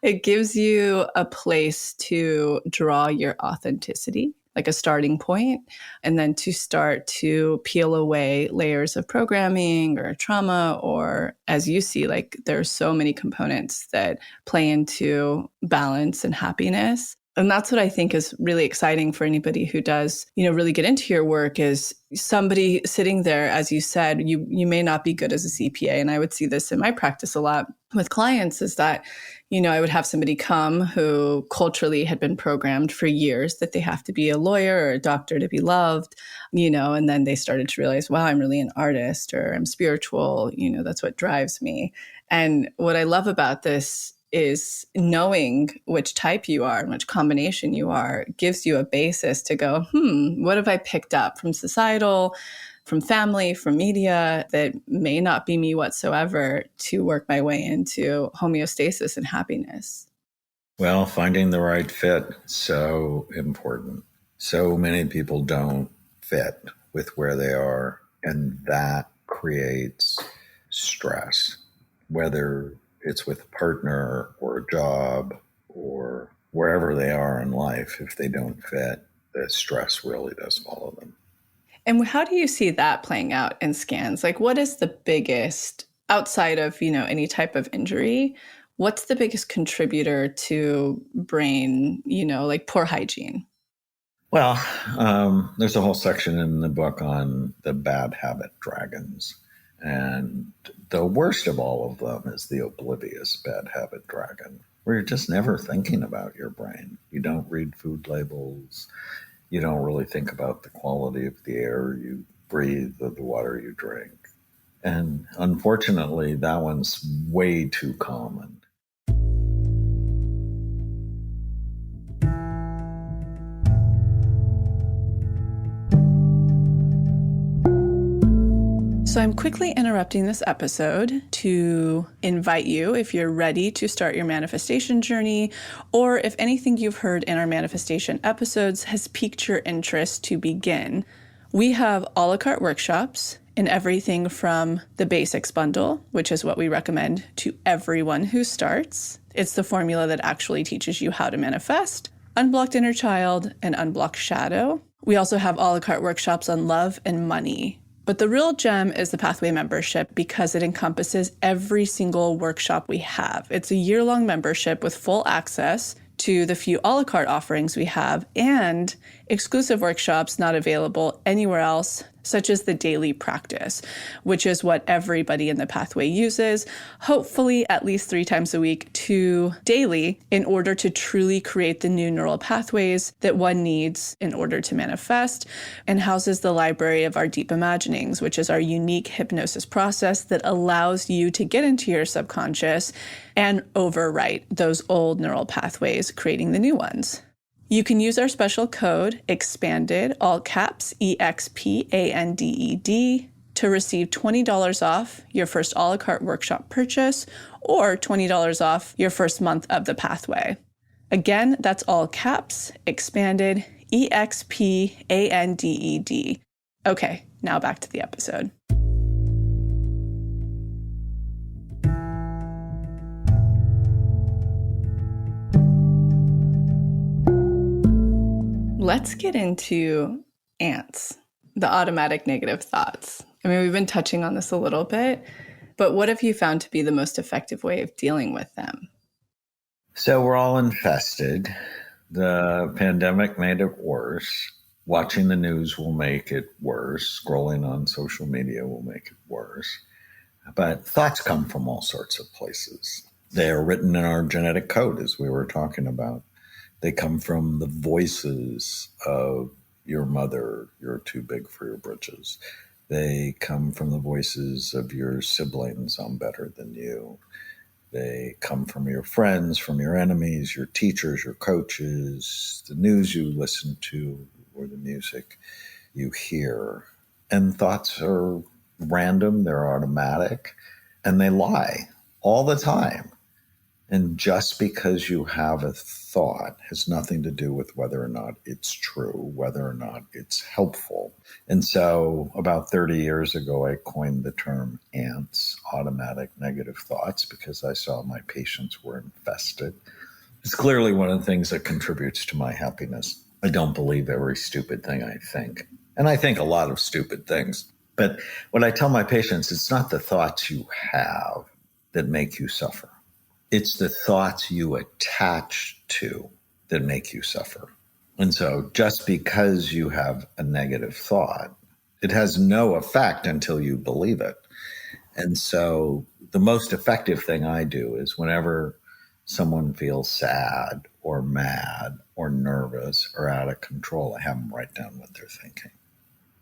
It gives you a place to draw your authenticity, like a starting point, and then to start to peel away layers of programming or trauma, or as you see, like there's so many components that play into balance and happiness. And that's what I think is really exciting for anybody who does, really get into your work, is somebody sitting there, as you said, you may not be good as a CPA. And I would see this in my practice a lot with clients, is that, I would have somebody come who culturally had been programmed for years that they have to be a lawyer or a doctor to be loved, and then they started to realize, wow, I'm really an artist, or I'm spiritual, that's what drives me. And what I love about this is knowing which type you are and which combination you are gives you a basis to go, what have I picked up from societal, from family, from media that may not be me whatsoever, to work my way into homeostasis and happiness? Well, finding the right fit, so important. So many people don't fit with where they are, and that creates stress, whether it's with a partner or a job or wherever they are in life. If they don't fit, the stress really does follow them. And how do you see that playing out in scans? Like, what is the biggest, outside of, any type of injury, what's the biggest contributor to brain, like poor hygiene? Well, there's a whole section in the book on the bad habit dragons. And the worst of all of them is the oblivious bad habit dragon, where you're just never thinking about your brain. You don't read food labels. You don't really think about the quality of the air you breathe or the water you drink. And unfortunately, that one's way too common. So I'm quickly interrupting this episode to invite you, if you're ready to start your manifestation journey, or if anything you've heard in our manifestation episodes has piqued your interest, to begin. We have a la carte workshops in everything from the basics bundle, which is what we recommend to everyone who starts. It's the formula that actually teaches you how to manifest, unblocked inner child, and unblocked shadow. We also have a la carte workshops on love and money. But the real gem is the Pathway membership, because it encompasses every single workshop we have. It's a year-long membership with full access to the few a la carte offerings we have, and exclusive workshops not available anywhere else, such as the daily practice, which is what everybody in the Pathway uses, hopefully at least 3 times a week to daily, in order to truly create the new neural pathways that one needs in order to manifest, and houses the library of our deep imaginings, which is our unique hypnosis process that allows you to get into your subconscious and overwrite those old neural pathways, creating the new ones. You can use our special code EXPANDED, all caps, EXPANDED, to receive $20 off your first a la carte workshop purchase, or $20 off your first month of the Pathway. Again, that's all caps, EXPANDED, EXPANDED. Okay, now back to the episode. Let's get into ants, the automatic negative thoughts. I mean, we've been touching on this a little bit, but what have you found to be the most effective way of dealing with them? So we're all infested. The pandemic made it worse. Watching the news will make it worse. Scrolling on social media will make it worse. But thoughts come from all sorts of places. They are written in our genetic code, as we were talking about. They come from the voices of your mother, you're too big for your britches. They come from the voices of your siblings, I'm better than you. They come from your friends, from your enemies, your teachers, your coaches, the news you listen to, or the music you hear. And thoughts are random, they're automatic, and they lie all the time. And just because you have a thought has nothing to do with whether or not it's true, whether or not it's helpful. And so about 30 years ago, I coined the term ANTS, automatic negative thoughts, because I saw my patients were infested. It's clearly one of the things that contributes to my happiness. I don't believe every stupid thing I think. And I think a lot of stupid things. But what I tell my patients, it's not the thoughts you have that make you suffer. It's the thoughts you attach to that make you suffer. And so just because you have a negative thought, it has no effect until you believe it. And so the most effective thing I do is whenever someone feels sad or mad or nervous or out of control, I have them write down what they're thinking.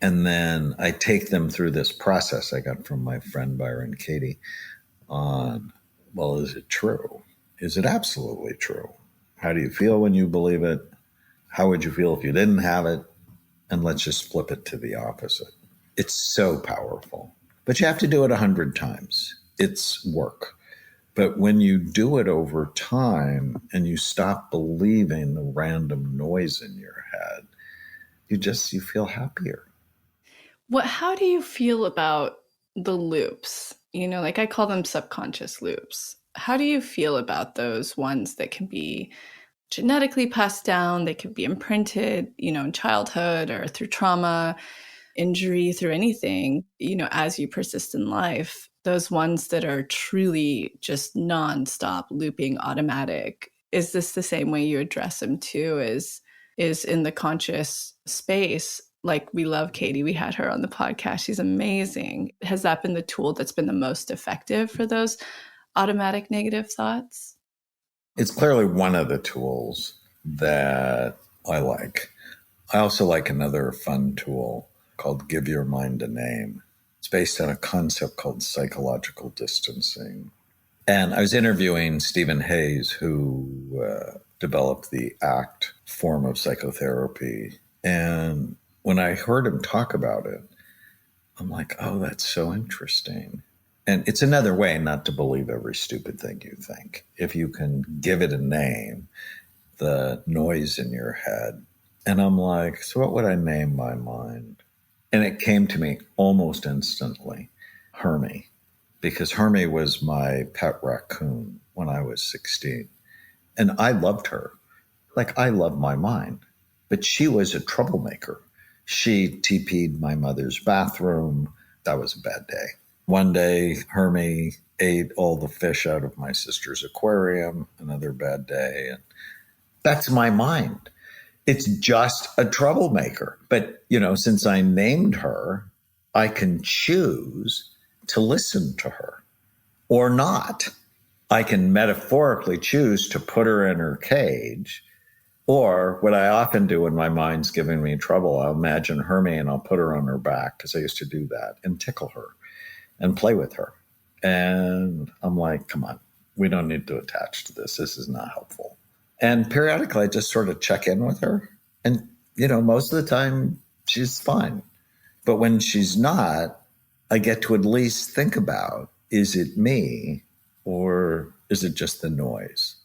And then I take them through this process I got from my friend Byron Katie on, well, is it true? Is it absolutely true? How do you feel when you believe it? How would you feel if you didn't have it? And let's just flip it to the opposite. It's so powerful. But you have to do it 100 times. It's work. But when you do it over time and you stop believing the random noise in your head, you feel happier. How do you feel about the loops? Like I call them subconscious loops. How do you feel about those ones that can be genetically passed down? They could be imprinted, in childhood or through trauma, injury, through anything, as you persist in life. Those ones that are truly just nonstop looping, automatic. Is this the same way you address them too? Is in the conscious space? Like, we love Katie. We had her on the podcast. She's amazing. Has that been the tool that's been the most effective for those automatic negative thoughts? It's clearly one of the tools that I like. I also like another fun tool called Give Your Mind a Name. It's based on a concept called psychological distancing. And I was interviewing Stephen Hayes, who developed the ACT form of psychotherapy. And when I heard him talk about it, I'm like, oh, that's so interesting. And it's another way not to believe every stupid thing you think. If you can give it a name, the noise in your head. And I'm like, so what would I name my mind? And it came to me almost instantly, Hermie, because Hermie was my pet raccoon when I was 16. And I loved her. Like, I love my mind. But she was a troublemaker. She TP'd my mother's bathroom. That was a bad day. One day, Hermie ate all the fish out of my sister's aquarium. Another bad day. And that's my mind. It's just a troublemaker. But, since I named her, I can choose to listen to her or not. I can metaphorically choose to put her in her cage. Or what I often do when my mind's giving me trouble, I'll imagine Hermie and I'll put her on her back, because I used to do that, and tickle her and play with her. And I'm like, come on, we don't need to attach to this. This is not helpful. And periodically I just sort of check in with her. And, most of the time she's fine. But when she's not, I get to at least think about, is it me or is it just the noise?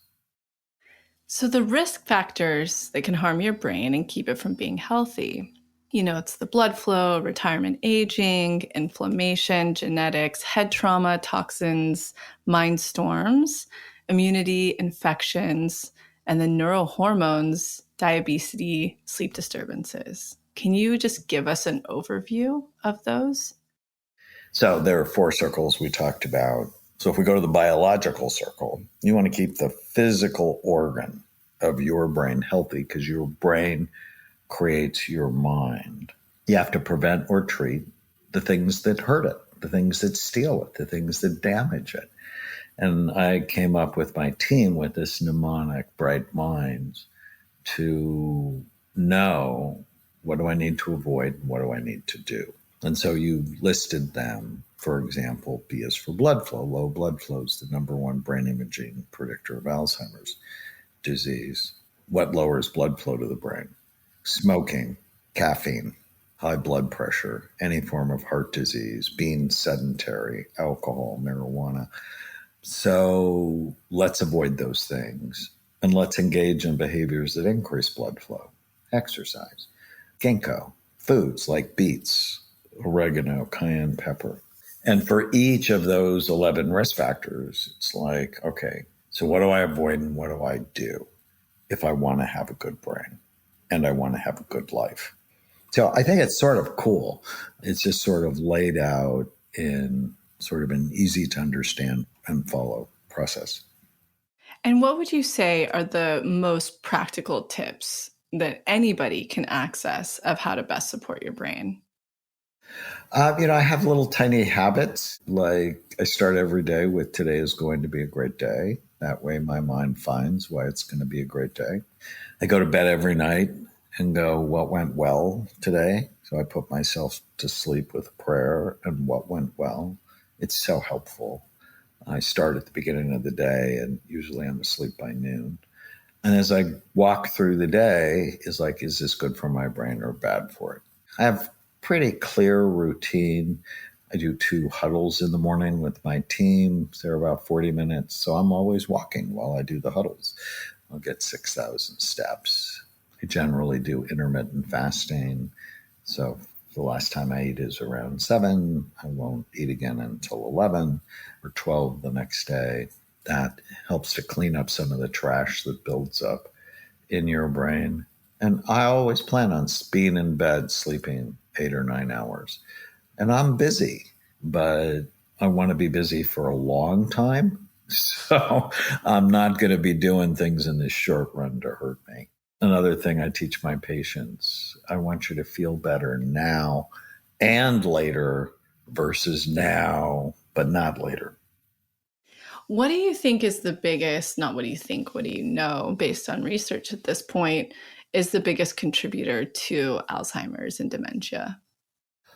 So the risk factors that can harm your brain and keep it from being healthy, it's the blood flow, retirement aging, inflammation, genetics, head trauma, toxins, mind storms, immunity, infections, and the neurohormones, diabetes, sleep disturbances. Can you just give us an overview of those? So there are 4 circles we talked about. So if we go to the biological circle, you want to keep the physical organ of your brain healthy, because your brain creates your mind. You have to prevent or treat the things that hurt it, the things that steal it, the things that damage it. And I came up with my team with this mnemonic, Bright Minds, to know, what do I need to avoid and what do I need to do? And so you've listed them. For example, B is for blood flow. Low blood flow is the number one brain imaging predictor of Alzheimer's disease. What lowers blood flow to the brain? Smoking, caffeine, high blood pressure, any form of heart disease, being sedentary, alcohol, marijuana. So let's avoid those things and let's engage in behaviors that increase blood flow. Exercise, ginkgo, foods like beets, oregano, cayenne pepper. And for each of those 11 risk factors, it's like, okay, so what do I avoid and what do I do if I want to have a good brain and I want to have a good life? So I think it's sort of cool. It's just sort of laid out in sort of an easy to understand and follow process. And what would you say are the most practical tips that anybody can access of how to best support your brain? I have little tiny habits. Like I start every day with today is going to be a great day. That way my mind finds why it's going to be a great day. I go to bed every night and go, what went well today? So I put myself to sleep with prayer and what went well. It's so helpful. I start at the beginning of the day and usually I'm asleep by noon. And as I walk through the day, is like, is this good for my brain or bad for it? I have pretty clear routine. I do 2 huddles in the morning with my team. They're about 40 minutes. So I'm always walking while I do the huddles. I'll get 6,000 steps. I generally do intermittent fasting. So the last time I eat is around 7. I won't eat again until 11 or 12 the next day. That helps to clean up some of the trash that builds up in your brain. And I always plan on being in bed, sleeping 8 or 9 hours. And I'm busy, but I want to be busy for a long time. So I'm not going to be doing things in the short run to hurt me. Another thing I teach my patients, I want you to feel better now and later versus now, but not later. What do you think is the biggest, not what do you think, what do you know, based on research at this point, is the biggest contributor to Alzheimer's and dementia?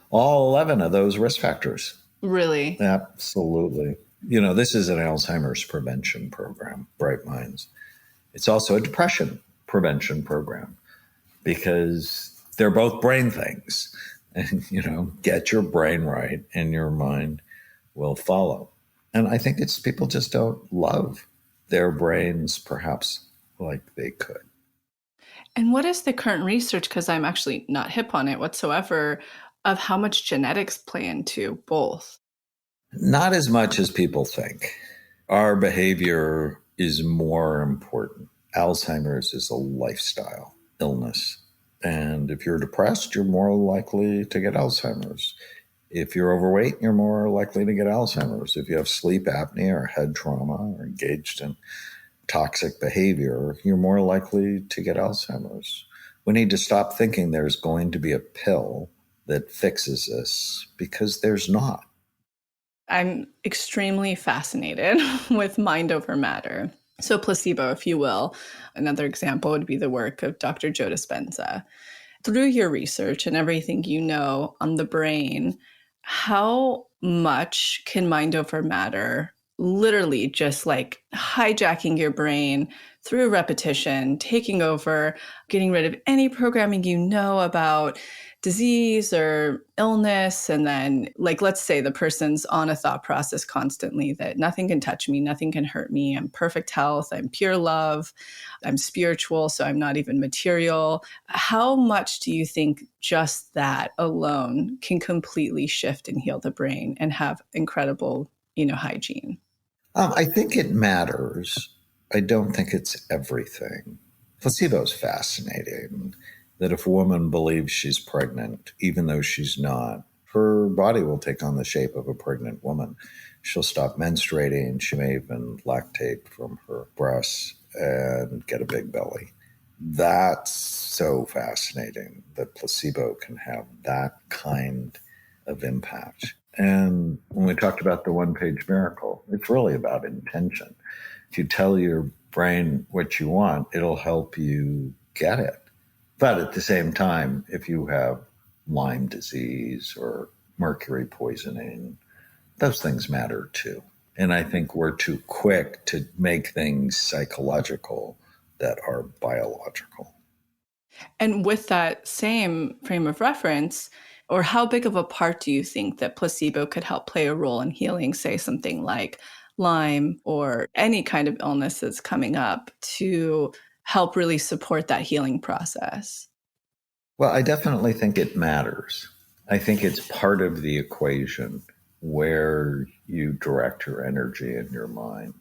All 11 of those risk factors. Really? Absolutely. This is an Alzheimer's prevention program, Bright Minds. It's also a depression prevention program because they're both brain things. And, get your brain right and your mind will follow. And I think it's people just don't love their brains perhaps like they could. And what is the current research, because I'm actually not hip on it whatsoever, of how much genetics play into both? Not as much as people think. Our behavior is more important. Alzheimer's is a lifestyle illness. And if you're depressed, you're more likely to get Alzheimer's. If you're overweight, you're more likely to get Alzheimer's. If you have sleep apnea or head trauma or engaged in toxic behavior, you're more likely to get Alzheimer's. We need to stop thinking there's going to be a pill that fixes this because there's not. I'm extremely fascinated with mind over matter. So placebo, if you will. Another example would be the work of Dr. Joe Dispenza. Through your research and everything you know on the brain, how much can mind over matter literally just like hijacking your brain through repetition, taking over, getting rid of any programming you know about disease or illness. And then, like, let's say the person's on a thought process constantly that nothing can touch me, nothing can hurt me. I'm perfect health. I'm pure love. I'm spiritual, so I'm not even material. How much do you think just that alone can completely shift and heal the brain and have incredible, hygiene? I think it matters. I don't think it's everything. Placebo is fascinating. That if a woman believes she's pregnant, even though she's not, her body will take on the shape of a pregnant woman. She'll stop menstruating. She may even lactate from her breasts and get a big belly. That's so fascinating that placebo can have that kind of impact. And when we talked about the one-page miracle, it's really about intention. If you tell your brain what you want, it'll help you get it. But at the same time, if you have Lyme disease or mercury poisoning, those things matter too. And I think we're too quick to make things psychological that are biological. And with that same frame of reference, or how big of a part do you think that placebo could help play a role in healing, say, something like Lyme or any kind of illness that's coming up to help really support that healing process? Well, I definitely think it matters. I think it's part of the equation where you direct your energy and your mind.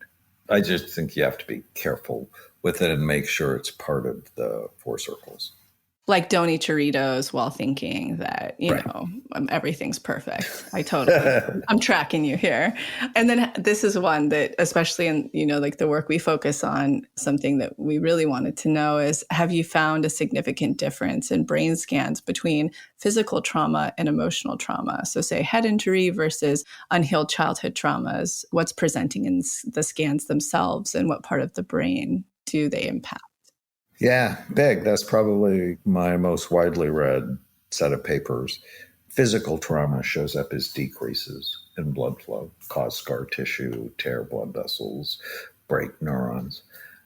I just think you have to be careful with it and make sure it's part of the four circles. Like, don't eat Doritos while thinking that, Right. Everything's perfect. I'm tracking you here. And then this is one that, especially in, like the work we focus on, something that we really wanted to know is, have you found a significant difference in brain scans between physical trauma and emotional trauma? So say head injury versus unhealed childhood traumas, what's presenting in the scans themselves and what part of the brain do they impact? Yeah, big. That's probably my most widely read set of papers. Physical trauma shows up as decreases in blood flow, cause scar tissue, tear blood vessels, break neurons.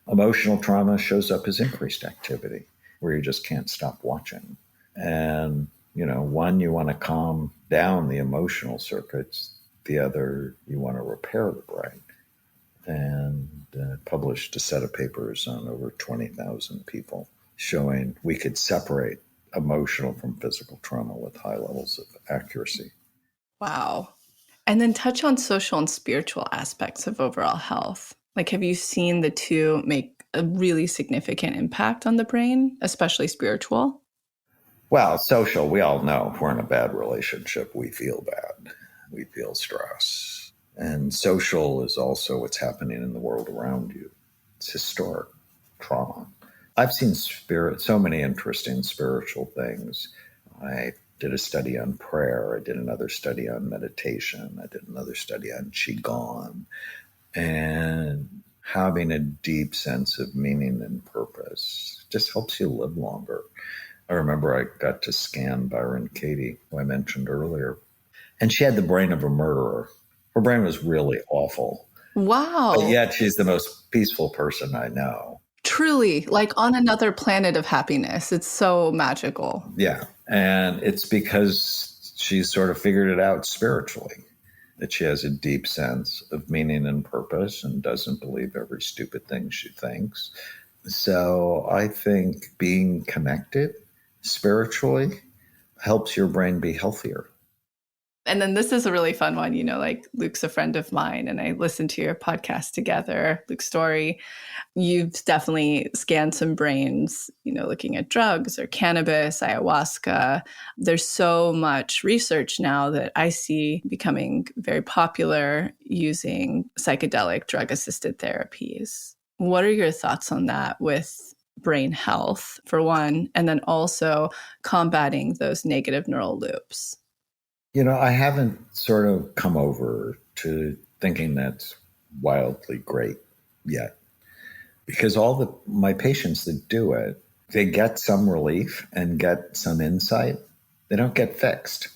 Emotional trauma shows up as increased activity, where you just can't stop watching. And, one, you want to calm down the emotional circuits. The other, you want to repair the brain. And published a set of papers on over 20,000 people showing we could separate emotional from physical trauma with high levels of accuracy. Wow. And then touch on social and spiritual aspects of overall health. Like, have you seen the two make a really significant impact on the brain, especially spiritual? Well, social, we all know if we're in a bad relationship, we feel bad. We feel stress. And social is also what's happening in the world around you. It's historic trauma. I've seen so many interesting spiritual things. I did a study on prayer. I did another study on meditation. I did another study on Qigong. And having a deep sense of meaning and purpose just helps you live longer. I remember I got to scan Byron Katie, who I mentioned earlier, and she had the brain of a murderer. Her brain was really awful. Wow. But yet she's the most peaceful person I know. Truly, like on another planet of happiness. It's so magical. Yeah. And it's because she's sort of figured it out spiritually, that she has a deep sense of meaning and purpose and doesn't believe every stupid thing she thinks. So I think being connected spiritually helps your brain be healthier. And then this is a really fun one, like Luke's a friend of mine and I listened to your podcast together, Luke's story. You've definitely scanned some brains, looking at drugs or cannabis, ayahuasca. There's so much research now that I see becoming very popular using psychedelic drug-assisted therapies. What are your thoughts on that with brain health, for one, and then also combating those negative neural loops? I haven't sort of come over to thinking that's wildly great yet, because my patients that do it, they get some relief and get some insight. They don't get fixed.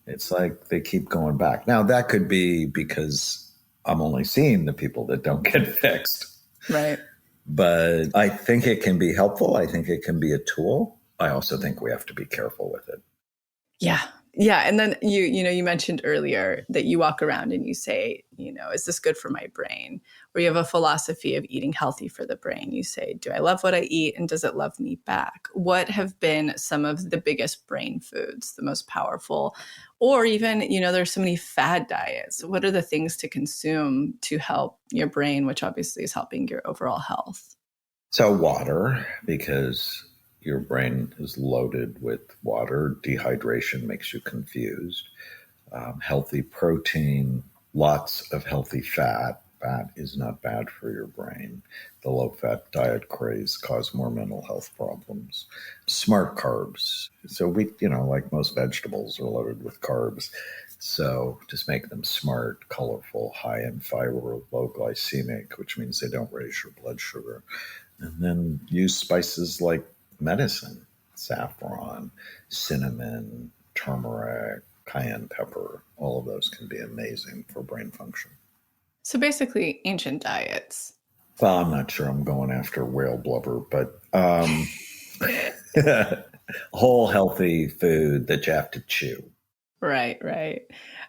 It's like they keep going back. Now, that could be because I'm only seeing the people that don't get fixed. Right. But I think it can be helpful. I think it can be a tool. I also think we have to be careful with it. Yeah. Yeah. And then you mentioned earlier that you walk around and you say, is this good for my brain? Or you have a philosophy of eating healthy for the brain. You say, do I love what I eat and does it love me back? What have been some of the biggest brain foods, the most powerful? Or even, there's so many fad diets. What are the things to consume to help your brain, which obviously is helping your overall health? So water, because your brain is loaded with water. Dehydration makes you confused. Healthy protein, lots of healthy fat. Fat is not bad for your brain. The low-fat diet craze cause more mental health problems. Smart carbs. So we, like most vegetables, are loaded with carbs. So just make them smart, colorful, high in fiber, low glycemic, which means they don't raise your blood sugar. And then use spices like medicine. Saffron, cinnamon, turmeric, cayenne pepper, all of those can be amazing for brain function. So basically, ancient diets. Well, I'm not sure I'm going after whale blubber, but whole healthy food that you have to chew. Right.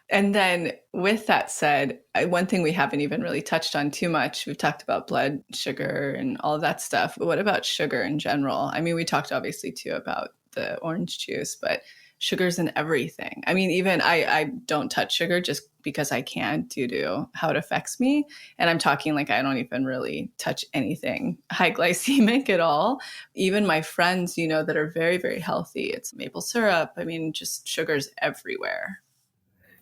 And then with that said, one thing we haven't even really touched on too much, we've talked about blood sugar and all of that stuff, but what about sugar in general? I mean, we talked obviously too about the orange juice, but sugar's in everything. I mean, even I don't touch sugar just because I can't due to how it affects me. And I'm talking like I don't even really touch anything high glycemic at all. Even my friends, that are very, very healthy, it's maple syrup. I mean, just sugar's everywhere.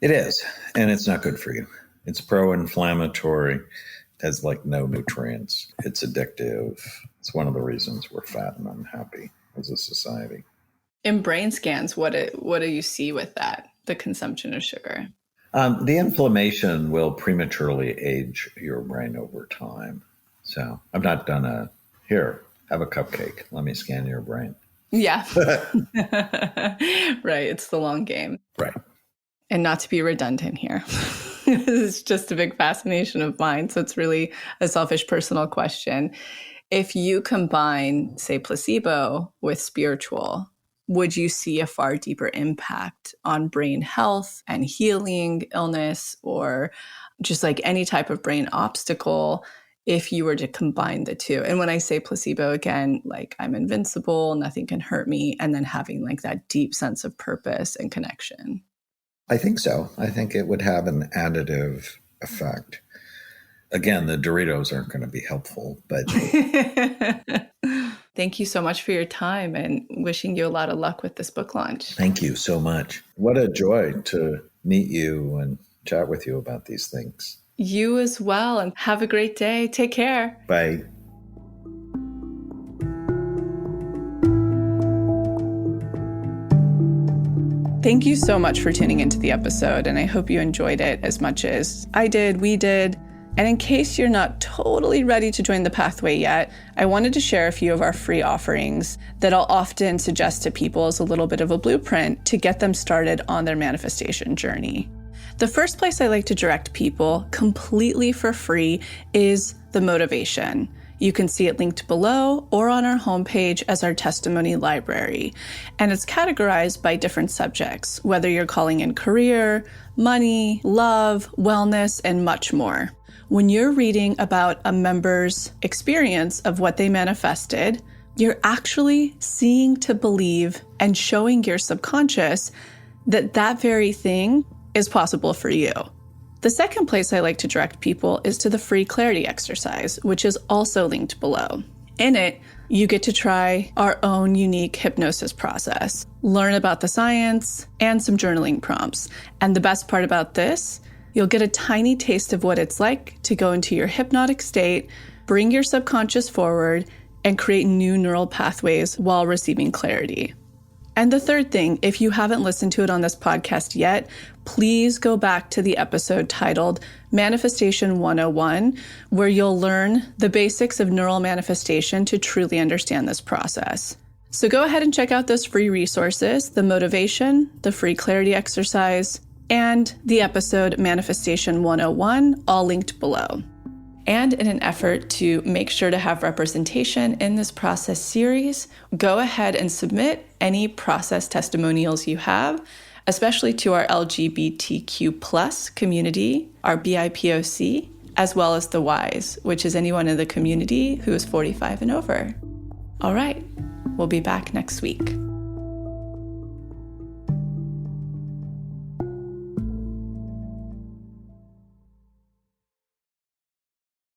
It is, and it's not good for you. It's pro-inflammatory. It has like no nutrients. It's addictive. It's one of the reasons we're fat and unhappy as a society. In brain scans, what do you see with that, the consumption of sugar? The inflammation will prematurely age your brain over time. So I've not done here, have a cupcake. Let me scan your brain. Yeah. Right. It's the long game. Right. And not to be redundant here. It's just a big fascination of mine. So it's really a selfish personal question. If you combine, say, placebo with spiritual, would you see a far deeper impact on brain health and healing, illness, or just like any type of brain obstacle if you were to combine the two? And when I say placebo, again, like I'm invincible, nothing can hurt me, and then having like that deep sense of purpose and connection. I think so. I think it would have an additive effect. Again, the Doritos aren't going to be helpful, but... Thank you so much for your time and wishing you a lot of luck with this book launch. Thank you so much. What a joy to meet you and chat with you about these things. You as well, and have a great day. Take care. Bye. Thank you so much for tuning into the episode, and I hope you enjoyed it as much as I did, we did. And in case you're not totally ready to join the pathway yet, I wanted to share a few of our free offerings that I'll often suggest to people as a little bit of a blueprint to get them started on their manifestation journey. The first place I like to direct people completely for free is the motivation. You can see it linked below or on our homepage as our testimony library. And it's categorized by different subjects, whether you're calling in career, money, love, wellness, and much more. When you're reading about a member's experience of what they manifested, you're actually seeing to believe and showing your subconscious that that very thing is possible for you. The second place I like to direct people is to the free clarity exercise, which is also linked below. In it, you get to try our own unique hypnosis process, learn about the science, and some journaling prompts. And the best part about this, you'll get a tiny taste of what it's like to go into your hypnotic state, bring your subconscious forward, and create new neural pathways while receiving clarity. And the third thing, if you haven't listened to it on this podcast yet, please go back to the episode titled Manifestation 101, where you'll learn the basics of neural manifestation to truly understand this process. So go ahead and check out those free resources, the motivation, the free clarity exercise, and the episode Manifestation 101, all linked below. And in an effort to make sure to have representation in this process series, go ahead and submit any process testimonials you have, especially to our LGBTQ+ community, our BIPOC, as well as the Ys, which is anyone in the community who is 45 and over. All right, we'll be back next week.